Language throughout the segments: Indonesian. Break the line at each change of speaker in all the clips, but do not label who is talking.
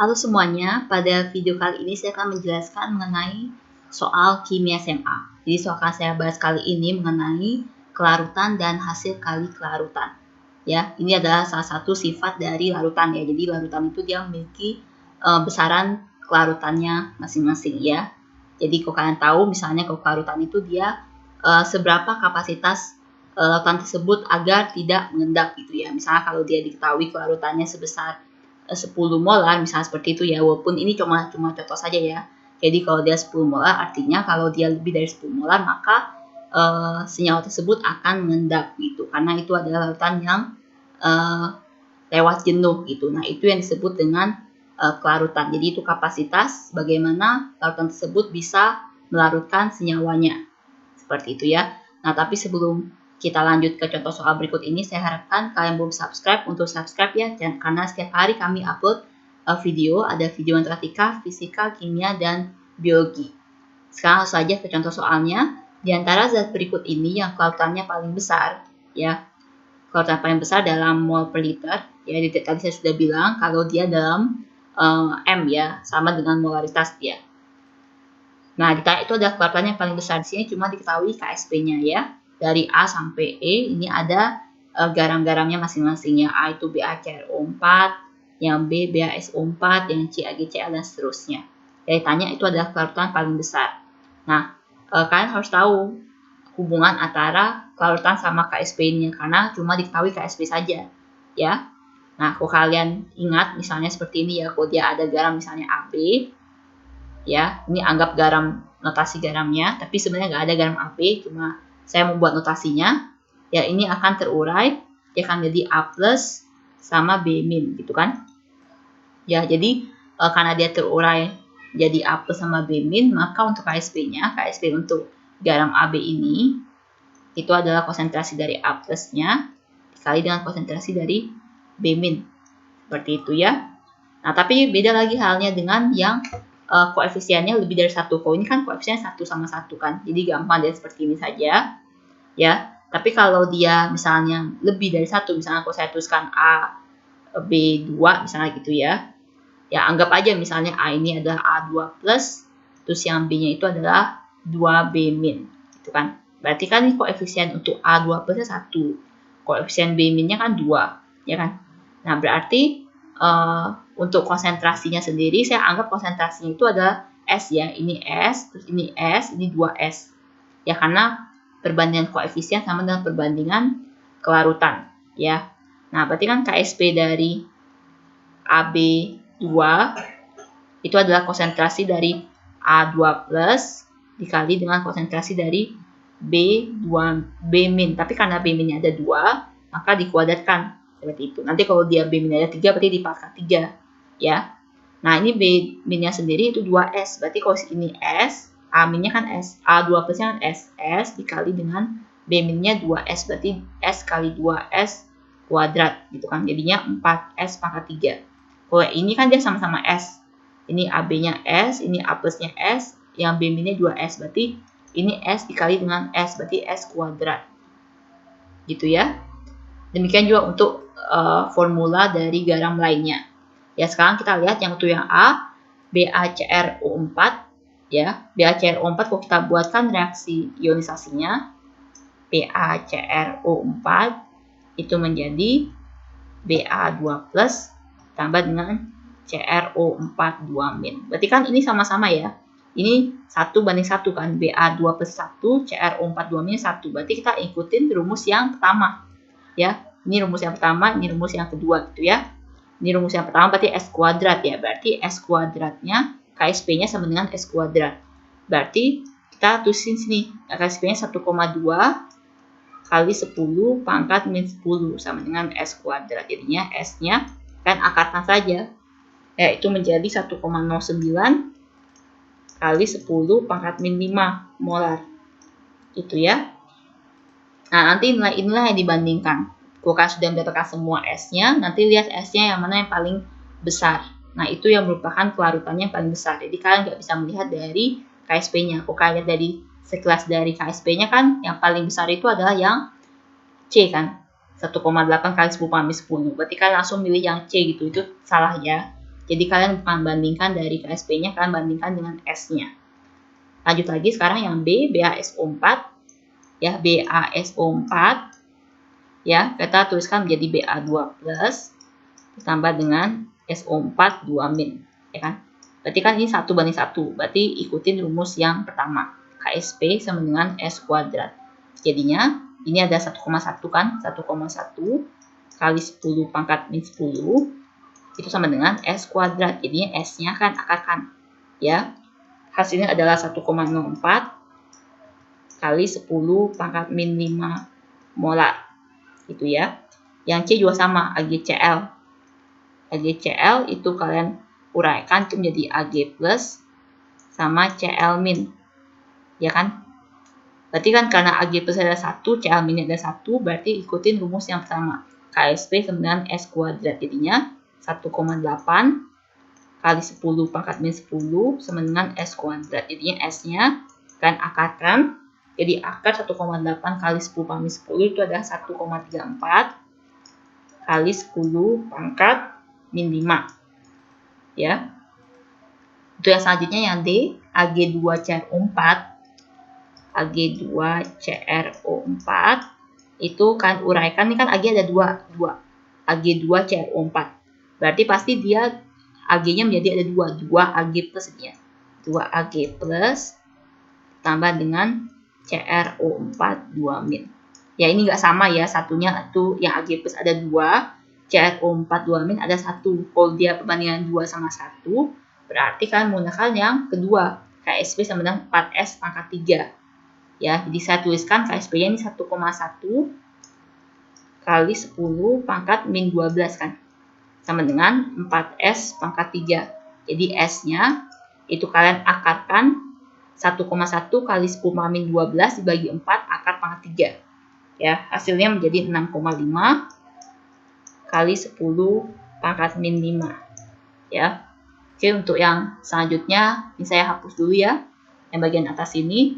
Halo semuanya, pada video kali ini saya akan menjelaskan mengenai soal kimia SMA. Jadi soal yang saya bahas kali ini mengenai kelarutan dan hasil kali kelarutan. Ya, ini adalah salah satu sifat dari larutan ya. Jadi larutan itu dia memiliki besaran kelarutannya masing-masing ya. Jadi kalau kalian tahu misalnya kalau kelarutan itu dia seberapa kapasitas larutan tersebut agar tidak mengendap gitu ya. Misalnya kalau dia diketahui kelarutannya sebesar 10 molar misalnya seperti itu ya, walaupun ini cuma contoh saja ya. Jadi kalau dia 10 molar artinya kalau dia lebih dari 10 molar maka senyawa tersebut akan mengendap gitu, karena itu adalah larutan yang lewat jenuh gitu. Nah itu yang disebut dengan kelarutan. Jadi itu kapasitas bagaimana larutan tersebut bisa melarutkan senyawanya seperti itu ya. Nah tapi sebelum kita lanjut ke contoh soal berikut ini, saya harapkan kalian belum subscribe untuk subscribe ya, karena setiap hari kami upload video, ada video matematika, fisika, kimia, dan biologi. Sekarang langsung saja ke contoh soalnya. Di antara zat berikut ini yang kelarutannya paling besar, ya, kelarutan paling besar dalam mol per liter, ya, tadi saya sudah bilang kalau dia dalam M ya, sama dengan molaritas dia. Nah, itu adalah kelarutannya paling besar. Di sini cuma diketahui KSP-nya ya. Dari A sampai E ini ada garam-garamnya masing-masing ya. A itu BaCrO4, yang B BaSO4, yang C AgCl dan seterusnya. Jadi tanya itu adalah kelarutan paling besar. Nah, kalian harus tahu hubungan antara kelarutan sama KSP-nya karena cuma diketahui KSP saja ya. Nah, kalau kalian ingat misalnya seperti ini ya, kalau dia ada garam misalnya AB ya, ini anggap garam, notasi garamnya, tapi sebenarnya nggak ada garam AB, cuma saya membuat notasinya, ya ini akan terurai, dia akan jadi A plus sama B min, gitu kan. Ya, jadi karena dia terurai jadi A plus sama B min, maka untuk KSP-nya, KSP untuk garam AB ini, itu adalah konsentrasi dari A plusnya, dikali dengan konsentrasi dari B min. Seperti itu ya. Nah, tapi beda lagi halnya dengan yang koefisiennya lebih dari 1. Kalau ini kan koefisiennya 1 sama 1 kan, jadi gampang dia seperti ini saja ya. Tapi kalau dia misalnya lebih dari 1, misalnya kalau saya tuliskan A B2 misalnya gitu ya, ya anggap aja misalnya A ini adalah A2 plus, terus yang B nya itu adalah 2B min gitu kan. Berarti kan ini koefisien untuk A2 plusnya 1, koefisien B min nya kan 2 ya kan. Nah berarti untuk konsentrasinya sendiri saya anggap konsentrasinya itu adalah S ya, ini S, terus ini S, ini 2S ya, karena perbandingan koefisien sama dengan perbandingan kelarutan ya. Nah berarti kan KSP dari AB2 itu adalah konsentrasi dari A2 plus dikali dengan konsentrasi dari B2 B min, tapi karena B minnya ada 2 maka dikuadratkan seperti itu. Nanti kalau dia B min ada 3 berarti dipangkat 3 ya. Nah ini B minnya sendiri itu 2S, berarti kalau ini S, A minnya kan S, A2 plusnya kan S, S dikali dengan B minnya 2S, berarti S kali 2S kuadrat gitu kan, jadinya 4S pangkat 3. Kalau ini kan dia sama-sama S, ini AB nya S, ini A plusnya S, yang B minnya 2S, berarti ini S dikali dengan S, berarti S kuadrat gitu ya. Demikian juga untuk formula dari garam lainnya. Ya, sekarang kita lihat yang untuk yang A, BaCrO4 ya. BaCrO4 kalau kita buatkan reaksi ionisasinya, BaCrO4 itu menjadi Ba2 plus tambah dengan CrO4 2 min. Berarti kan ini sama-sama ya. Ini 1 banding 1 kan, Ba2 plus 1, CrO4 2 min 1. Berarti kita ikutin rumus yang pertama. Ya, ini rumus yang pertama, ini rumus yang kedua gitu ya. Ini rumus yang pertama berarti S kuadrat ya. Berarti S kuadratnya KSP-nya sama dengan S kuadrat. Berarti kita tulisin sini KSP-nya 1,2 kali 10 pangkat min 10 sama dengan S kuadrat. Jadinya S-nya kan angkatan saja. Yaitu menjadi 1,09 kali 10 pangkat min 5 molar. Itu ya. Nah, nanti inilah yang dibandingkan. Kalau kalian sudah mendapatkan semua S-nya, nanti lihat S-nya yang mana yang paling besar. Nah, itu yang merupakan kelarutannya yang paling besar. Jadi, kalian nggak bisa melihat dari KSP-nya. Kalau kalian lihat dari sekelas dari KSP-nya kan, yang paling besar itu adalah yang C kan. 1,8 kali 10 pangkat min 10. Berarti kalian langsung milih yang C gitu. Itu salah ya. Jadi kalian bukan bandingkan dari KSP-nya, kalian bandingkan dengan S-nya. Lanjut lagi sekarang yang B, BaSO4. Ya, BaSO4. Ya, kita tuliskan menjadi Ba2+, ditambah dengan SO4 2-. Ya kan? Berarti kan ini 1:1. Berarti ikutin rumus yang pertama. KSP sama dengan S kuadrat. Jadinya, ini ada 1,1 kan? 1,1 kali 10 pangkat min 10. Itu sama dengan S kuadrat. Jadinya S-nya kan akarkan. Ya. Hasilnya adalah 1,04 kali 10 pangkat min 5 molar. Gitu ya. Yang C juga sama, AgCl. AgCl itu kalian uraikan itu menjadi Ag plus sama Cl min. Ya kan? Berarti kan karena Ag plus ada 1, Cl min ada 1, berarti ikutin rumus yang pertama. KSP sama dengan S kuadrat. Jadinya 1,8 kali 10 pangkat min 10 sama dengan S kuadrat. Jadinya S-nya kan akarkan. Jadi akar 1,8 kali 10 pangkat min 10 itu adalah 1,34 kali 10 pangkat min 5. Ya. Itu yang selanjutnya yang D, Ag2CrO4. Ag2CrO4 itu kan uraikan, ini kan Ag ada 2. Ag2CrO4. Berarti pasti dia Ag-nya menjadi ada 2 Ag plus dia. 2 Ag plus tambah dengan CrO4 2-. Ya ini nggak sama ya, satunya itu yang Ag plus ada 2, CrO4 2- ada 1. Kalau dia perbandingan 2 sama 1, berarti kan menggunakan yang kedua, KSP sama dengan 4S pangkat 3. Ya, jadi saya tuliskan KSP-nya ini 1,1 kali 10 pangkat min 12 kan. Sama dengan 4S pangkat 3. Jadi S-nya itu kalian akarkan 1,1 kali 10 pangkat min 12 dibagi 4 akar pangkat 3. Ya, hasilnya menjadi 6,5 kali 10 pangkat min 5. Ya. Oke, untuk yang selanjutnya ini saya hapus dulu ya. Yang bagian atas ini.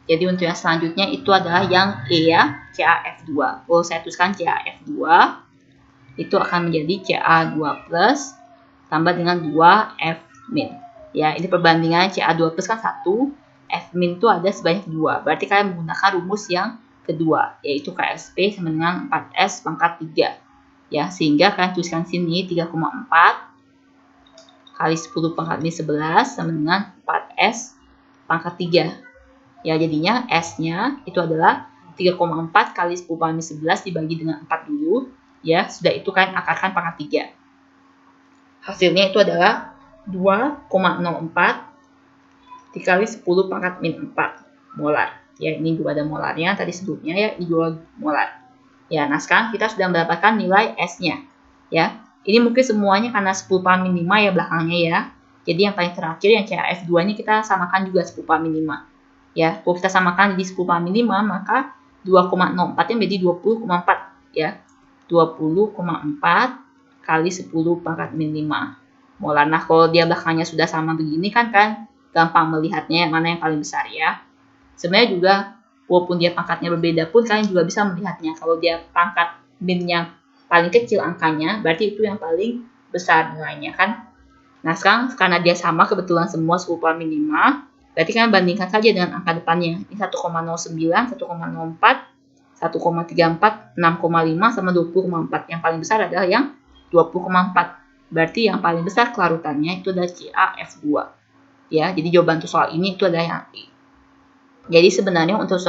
Jadi untuk yang selanjutnya itu adalah yang E ya, CaF2. Kalau saya tuliskan CaF2, itu akan menjadi Ca2 plus tambah dengan 2F min. Ya, ini perbandingan Ca2 plus kan 1, F min itu ada sebanyak 2. Berarti kalian menggunakan rumus yang kedua, yaitu KSP sama dengan 4S pangkat 3. Ya, sehingga kalian tuliskan sini 3,4 kali 10 pangkat min 11 sama dengan 4S pangkat 3. Ya, jadinya S-nya itu adalah 3,4 kali 10 pangkat min 11 dibagi dengan 4 dulu. Ya, sudah itu kan akarkan pangkat 3. Hasilnya itu adalah 2,04 dikali 10 pangkat min 4 molar. Ya, ini juga ada molarnya tadi sebelumnya ya, ini 2 molar. Ya, nah sekarang kita sudah mendapatkan nilai S-nya. Ya, ini mungkin semuanya karena 10 pangkat min 5 ya belakangnya ya. Jadi yang paling terakhir yang CaF2 ini kita samakan juga 10 pangkat min 5. Ya, kalau kita samakan di 10 pangkat min 5, maka 2,04-nya menjadi 20,4 ya. 20,4 kali 10 pangkat min 5 molar. Nah, kalau dia belakangnya sudah sama begini kan gampang melihatnya yang mana yang paling besar ya. Sebenarnya juga walaupun dia pangkatnya berbeda pun kalian juga bisa melihatnya. Kalau dia pangkat min-nya paling kecil angkanya, berarti itu yang paling besar nilainya kan. Nah, sekarang karena dia sama kebetulan semua 10 pangkat min 5, berarti kalian bandingkan saja dengan angka depannya. Ini 1,09, 1,04, 1,34, 6,5 sama 20,4. Yang paling besar adalah yang 20,4. Berarti yang paling besar kelarutannya itu adalah CaF2. Ya, jadi jawaban untuk soal ini itu adalah yang E. Jadi sebenarnya untuk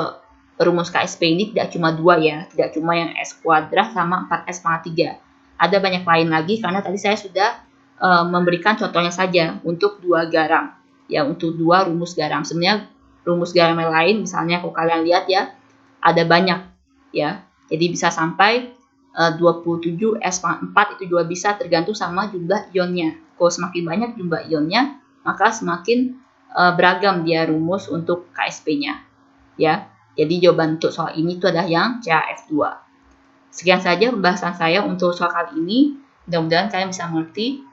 rumus KSP ini tidak cuma 2 ya, tidak cuma yang S kuadrat sama 4S pangkat 3. Ada banyak lain lagi karena tadi saya sudah memberikan contohnya saja untuk 2 garam. Ya, untuk 2 rumus garam. Sebenarnya rumus garam yang lain misalnya kalau kalian lihat ya, ada banyak ya. Jadi bisa sampai 27 S pangkat 4 itu juga bisa tergantung sama jumlah ionnya. Kalau semakin banyak jumlah ionnya, maka semakin beragam dia rumus untuk KSP-nya. Ya. Jadi jawaban untuk soal ini itu adalah yang CaF2. Sekian saja pembahasan saya untuk soal kali ini. Mudah-mudahan kalian bisa mengerti.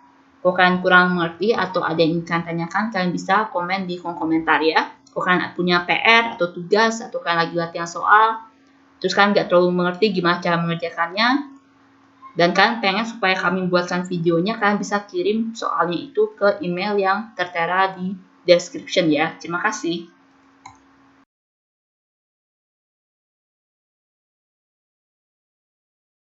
Kalau kalian kurang mengerti atau ada yang ingin kalian tanyakan, kalian bisa komen di kolom komentar ya. Kalau kalian punya PR atau tugas atau kalian lagi latihan soal, terus kalian nggak terlalu mengerti gimana cara mengerjakannya, Dan kalian pengen supaya kami buatkan videonya, kalian bisa kirim soalnya itu ke email yang tertera di description ya. Terima kasih.